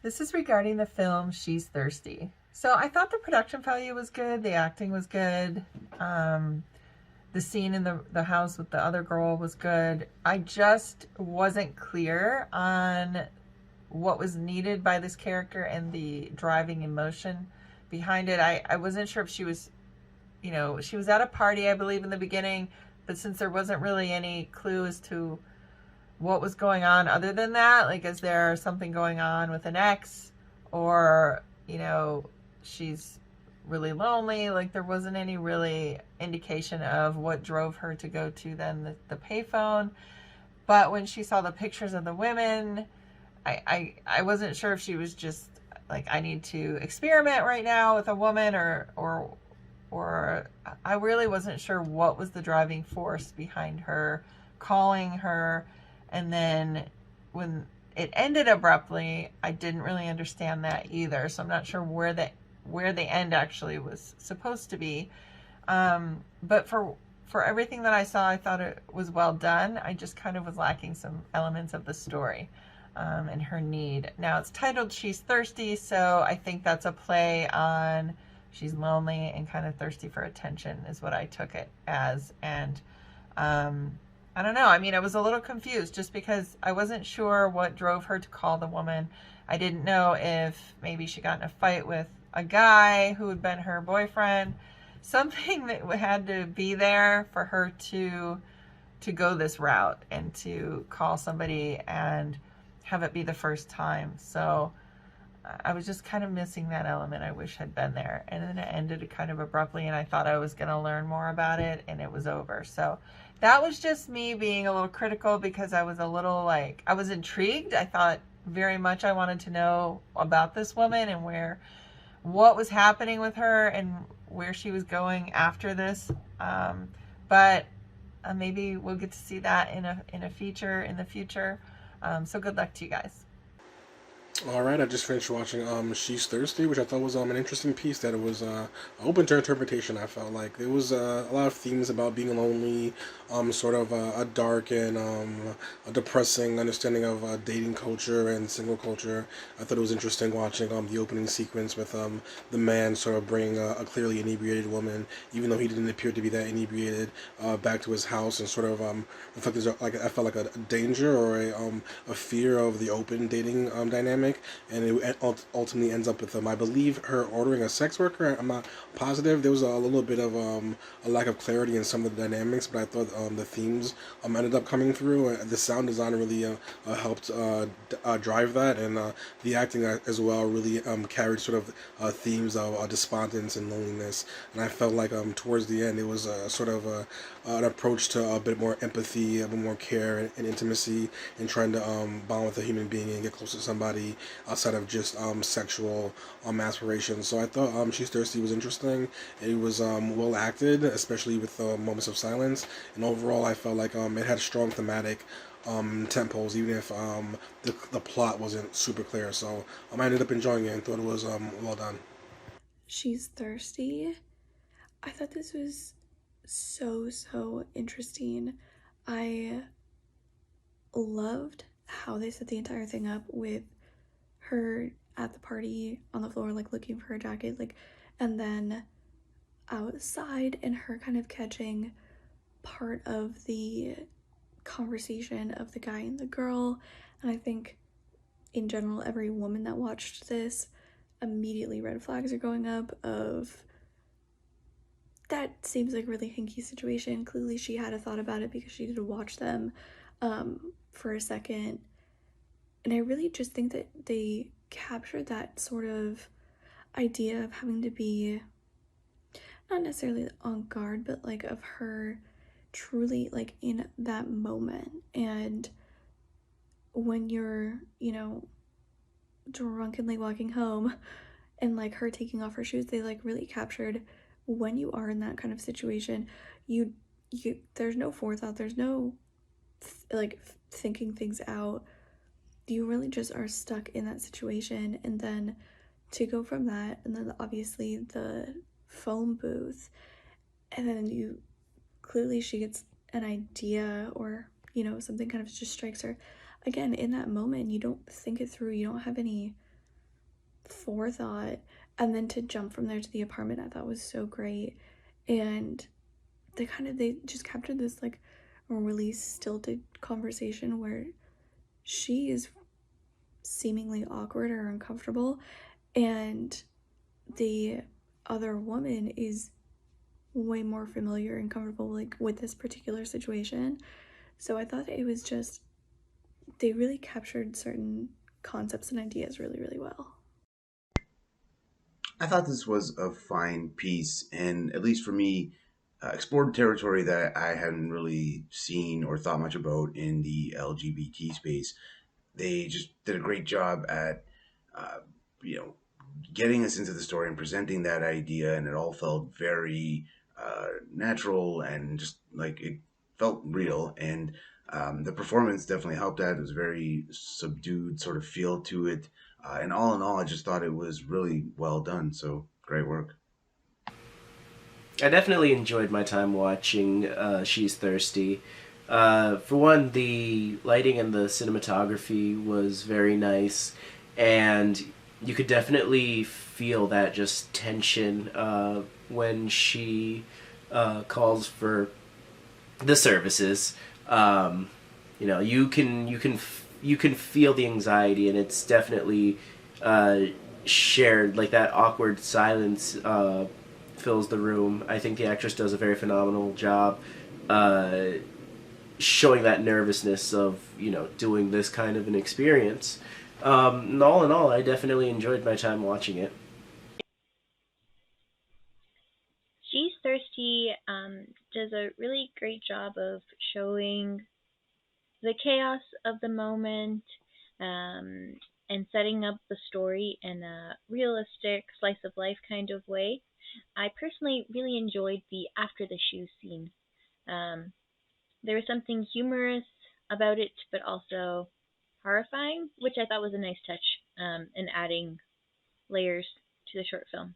This is regarding the film She's Thirsty. So I thought the production value was good, the acting was good, the scene in the house with the other girl was good. I just wasn't clear on what was needed by this character and the driving emotion behind it. I wasn't sure if she was, she was at a party, I believe, in the beginning, but since there wasn't really any clue as to what was going on other than that, like, is there something going on with an ex, or, she's really lonely, like, there wasn't any really indication of what drove her to go to then the payphone. But when she saw the pictures of the women, I wasn't sure if she was just like, I need to experiment right now with a woman, or I really wasn't sure what was the driving force behind her calling her. And then when it ended abruptly, I didn't really understand that either. So I'm not sure where the end actually was supposed to be. But for everything that I saw, I thought it was well done. I just kind of was lacking some elements of the story, and her need. Now it's titled She's Thirsty, so I think that's a play on she's lonely and kind of thirsty for attention, is what I took it as. And I don't know. I mean, I was a little confused just because I wasn't sure what drove her to call the woman. I didn't know if maybe she got in a fight with a guy who had been her boyfriend. Something that had to be there for her to go this route and to call somebody and have it be the first time. So I was just kind of missing that element. I wish had been there. And then it ended kind of abruptly, and I thought I was going to learn more about it, and it was over. So that was just me being a little critical, because I was a little like, I was intrigued. I thought very much I wanted to know about this woman and what was happening with her and where she was going after this. But maybe we'll get to see that in a feature in the future. So good luck to you guys. All right, I just finished watching She's Thirsty, which I thought was an interesting piece that it was open to interpretation. I felt like there was a lot of themes about being lonely, sort of a dark and a depressing understanding of dating culture and single culture. I thought it was interesting watching the opening sequence with the man sort of bringing a clearly inebriated woman, even though he didn't appear to be that inebriated, back to his house, and sort of reflected, like, I felt like a danger or a fear of the open dating dynamic, and it ultimately ends up with I believe her ordering a sex worker. I'm not positive. There was a little bit of a lack of clarity in some of the dynamics, but I thought the themes ended up coming through. The sound design really helped drive that, and the acting as well really carried sort of themes of despondence and loneliness. And I felt like towards the end it was sort of an approach to a bit more empathy, a bit more care and intimacy, and trying to bond with a human being and get close to somebody outside of just sexual aspirations. So I thought She's Thirsty was interesting. It was well acted, especially with moments of silence. And overall, I felt like it had strong thematic tempos, even if the plot wasn't super clear. So I ended up enjoying it and thought it was well done. She's Thirsty. I thought this was so interesting. I loved how they set the entire thing up with her at the party on the floor, like looking for her jacket, like, and then outside and her kind of catching part of the conversation of the guy and the girl. And I think in general, every woman that watched this, immediately red flags are going up of that seems like a really hinky situation. Clearly she had a thought about it because she did watch them for a second. And I really just think that they captured that sort of idea of having to be not necessarily on guard, but like of her truly like in that moment. And when you're, drunkenly walking home and like her taking off her shoes, they like really captured when you are in that kind of situation, you there's no forethought, there's no like thinking things out. You really just are stuck in that situation. And then to go from that, and then obviously the phone booth, and then she gets an idea, or something kind of just strikes her. Again, in that moment, you don't think it through, you don't have any forethought, and then to jump from there to the apartment, I thought was so great. And they just captured this like really stilted conversation where she is seemingly awkward or uncomfortable, and the other woman is way more familiar and comfortable like with this particular situation. So I thought it was just, they really captured certain concepts and ideas really, really well. I thought this was a fine piece, and at least for me, explored territory that I hadn't really seen or thought much about in the LGBT space. They just did a great job at, uh, you know, getting us into the story and presenting that idea, and it all felt very natural and just like it felt real. And the performance definitely helped that. It was very subdued sort of feel to it. And all in all, I just thought it was really well done. So great work. I definitely enjoyed my time watching She's Thirsty. For one, the lighting and the cinematography was very nice, and you could definitely feel that just tension when she calls for the services. You can feel the anxiety, and it's definitely uh, shared. Like that awkward silence fills the room. I think the actress does a very phenomenal job uh, showing that nervousness of doing this kind of an experience. And all in all, I definitely enjoyed my time watching it. She's Thirsty does a really great job of showing the chaos of the moment, um, and setting up the story in a realistic slice of life kind of way. I personally really enjoyed the after the shoe scene. Um, there was something humorous about it, but also horrifying, which I thought was a nice touch in adding layers to the short film.